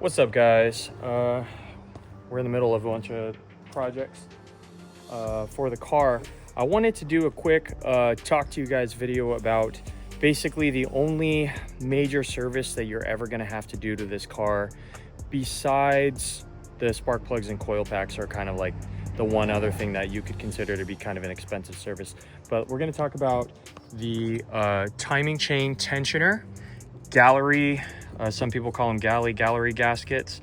What's up, guys? We're in the middle of a bunch of projects for the car. I wanted to do a quick talk to you guys video about basically the only major service that you're ever going to have to do to this car, besides the spark plugs and coil packs are kind of like the one other thing that you could consider to be kind of an expensive service. But we're going to talk about the timing chain tensioner, gallery, some people call them gallery gaskets,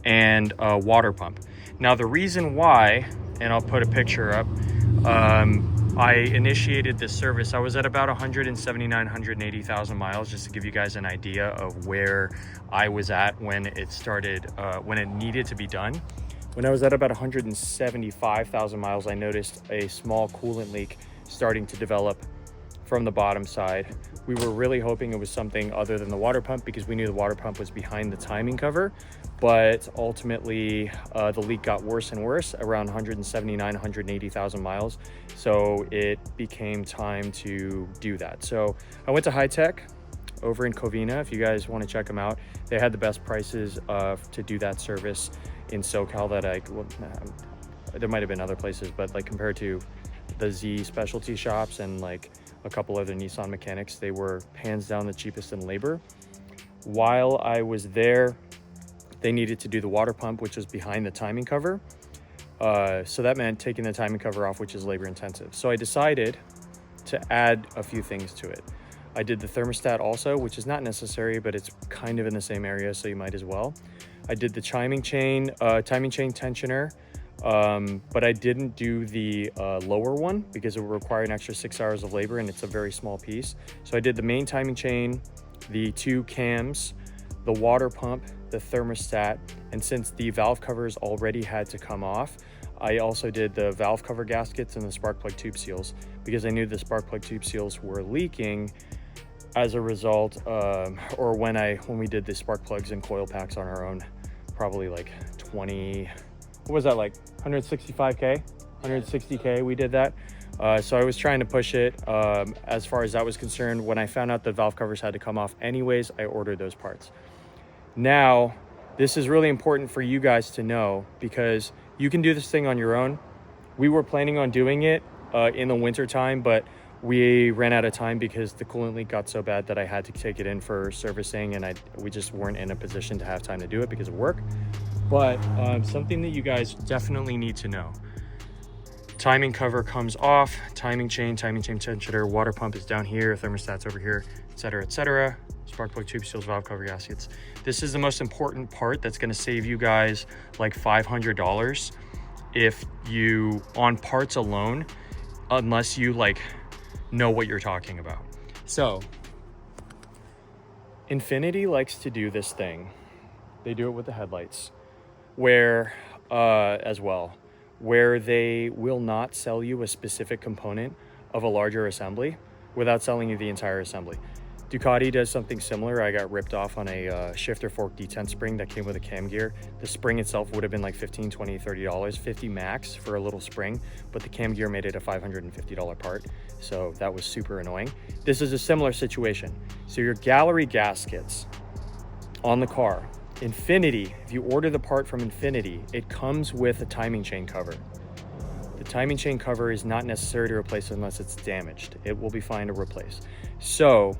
and water pump. Now the reason why, and I'll put a picture up, I initiated this service. I was at about 180,000 miles, just to give you guys an idea of where I was at when it started, when it needed to be done. When I was at about 175,000 miles, I noticed a small coolant leak starting to develop from the bottom side. We were really hoping it was something other than the water pump because we knew the water pump was behind the timing cover, but ultimately the leak got worse and worse around 180,000 miles. So it became time to do that. So I went to High Tech over in Covina. If you guys want to check them out, they had the best prices to do that service in SoCal that there might have been other places, but like compared to the Z specialty shops and like a couple other Nissan mechanics, they were hands down the cheapest in labor. While I was there, they needed to do the water pump, which was behind the timing cover. So that meant taking the timing cover off, which is labor intensive. So I decided to add a few things to it. I did the thermostat also, which is not necessary, but it's kind of in the same area, so you might as well. I did the timing chain tensioner, but I didn't do the lower one because it would require an extra 6 hours of labor and it's a very small piece. So I did the main timing chain, the two cams, the water pump, the thermostat, and since the valve covers already had to come off, I also did the valve cover gaskets and the spark plug tube seals because I knew the spark plug tube seals were leaking as a result, or when we did the spark plugs and coil packs on our own, probably like 165K, 160K, we did that. So I was trying to push it as far as that was concerned. When I found out the valve covers had to come off anyways, I ordered those parts. Now, this is really important for you guys to know because you can do this thing on your own. We were planning on doing it in the winter time, but we ran out of time because the coolant leak got so bad that I had to take it in for servicing, and we just weren't in a position to have time to do it because of work. But something that you guys definitely need to know. Timing cover comes off, timing chain tensioner, water pump is down here, thermostat's over here, etc., etc. Spark plug tube seals, valve cover gaskets. This is the most important part that's going to save you guys like $500 if you, on parts alone, unless you like know what you're talking about. So Infiniti likes to do this thing. They do it with the headlights where as well, where they will not sell you a specific component of a larger assembly without selling you the entire assembly. Ducati does something similar. I got ripped off on a shifter fork detent spring that came with a cam gear. The spring itself would have been like $15, $20, $30, $50 max for a little spring, but the cam gear made it a $550 part. So that was super annoying. This is a similar situation. So your gallery gaskets on the car, Infiniti, if you order the part from Infiniti, it comes with a timing chain cover. The timing chain cover is not necessary to replace unless it's damaged. It will be fine to replace. So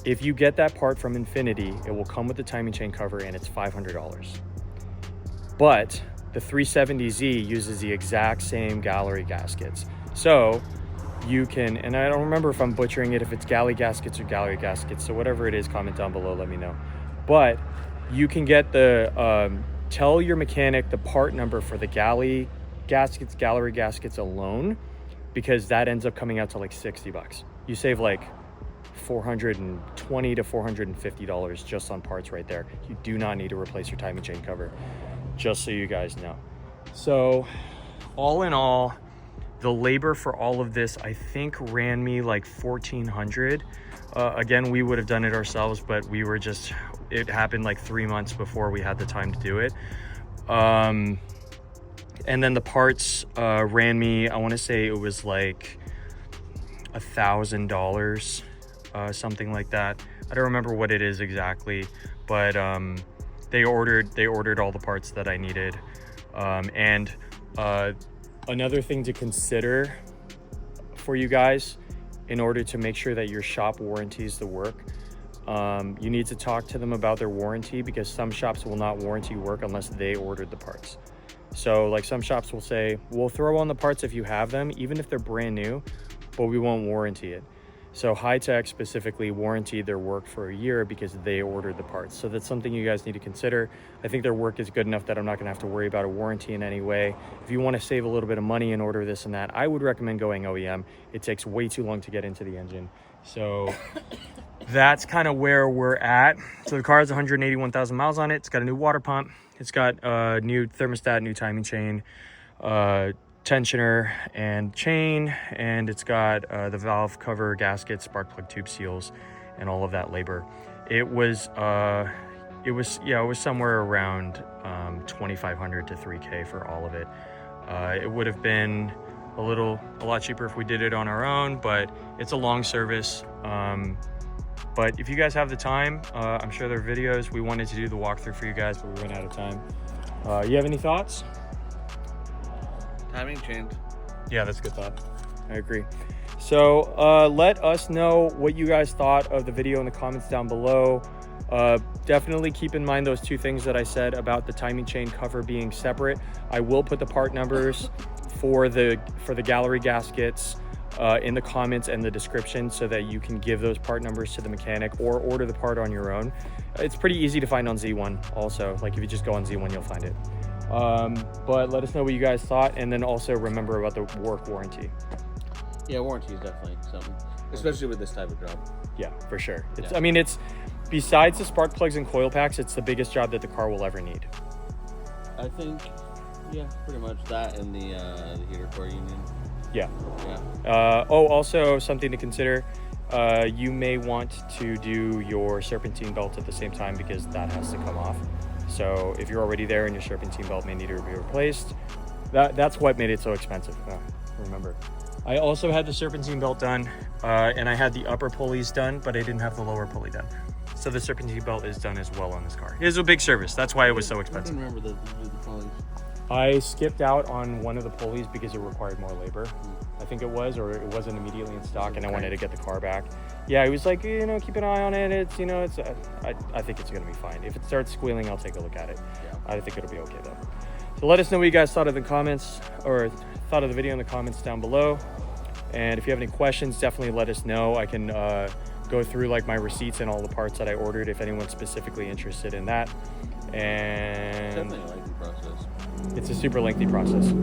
if you get that part from Infiniti, it will come with the timing chain cover and it's $500. But the 370Z uses the exact same gallery gaskets. So you can, and I don't remember if I'm butchering it, if it's galley gaskets or gallery gaskets. So whatever it is, comment down below, let me know. But you can get tell your mechanic the part number for the gallery gaskets alone, because that ends up coming out to like $60. You save like $420 to $450 just on parts right there. You do not need to replace your timing chain cover, just so you guys know. So all in all, the labor for all of this, I think ran me like $1,400. Again, we would have done it ourselves, but it happened like 3 months before we had the time to do it. And then the parts ran me, I want to say it was like $1,000, something like that. I don't remember what it is exactly, but they ordered all the parts that I needed. And another thing to consider for you guys, in order to make sure that your shop warranties the work, you need to talk to them about their warranty, because some shops will not warranty work unless they ordered the parts. So like some shops will say, we'll throw on the parts if you have them, even if they're brand new, but we won't warranty it. So High Tech specifically warranted their work for a year because they ordered the parts. So that's something you guys need to consider. I think their work is good enough that I'm not gonna have to worry about a warranty in any way. If you wanna save a little bit of money and order this and that, I would recommend going OEM. It takes way too long to get into the engine. So that's kind of where we're at. So the car has 181,000 miles on it. It's got a new water pump. It's got a new thermostat, new timing chain, tensioner and chain, and it's got the valve cover, gaskets, spark plug tube seals, and all of that labor. It was somewhere around 2,500 to 3K for all of it. It would have been a lot cheaper if we did it on our own, but it's a long service. But if you guys have the time, I'm sure there are videos. We wanted to do the walkthrough for you guys, but we ran out of time. You have any thoughts? Timing changed. Yeah, that's a good thought. I agree. So let us know what you guys thought of the video in the comments down below. Definitely keep in mind those two things that I said about the timing chain cover being separate. I will put the part numbers for the gallery gaskets in the comments and the description, so that you can give those part numbers to the mechanic or order the part on your own. It's pretty easy to find on Z1 also. Like if you just go on Z1, you'll find it. But let us know what you guys thought, and then also remember about the work warranty. Yeah, warranty is definitely something, especially with this type of job. Yeah, for sure. I mean, it's besides the spark plugs and coil packs, it's the biggest job that the car will ever need. I think, yeah, pretty much that, and the heater core union. Yeah. Yeah. Also something to consider. You may want to do your serpentine belt at the same time, because that has to come off. So if you're already there and your serpentine belt may need to be replaced, that's what made it so expensive. Remember, I also had the serpentine belt done, and I had the upper pulleys done, but I didn't have the lower pulley done. So the serpentine belt is done as well on this car. It is a big service. That's why it was so expensive. I didn't remember the pulleys. I skipped out on one of the pulleys because it required more labor. I think it was, or it wasn't immediately in stock, and I wanted to get the car back. Yeah, he was like, keep an eye on it. It's, I think it's gonna be fine. If it starts squealing, I'll take a look at it. Yeah. I think it'll be okay though. So let us know what you guys thought of the comments, or thought of the video in the comments down below. And if you have any questions, definitely let us know. I can go through like my receipts and all the parts that I ordered if anyone's specifically interested in that. And it's definitely a lengthy process. It's a super lengthy process.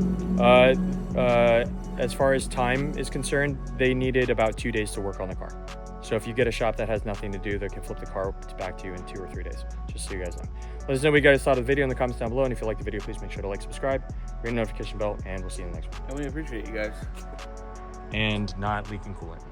As far as time is concerned, they needed about 2 days to work on the car. So if you get a shop that has nothing to do, they can flip the car back to you in 2 or 3 days, just so you guys know. Let us know what you guys thought of the video in the comments down below. And if you like the video, please make sure to like, subscribe, ring the notification bell, and we'll see you in the next one. And we appreciate you guys. And not leaking coolant.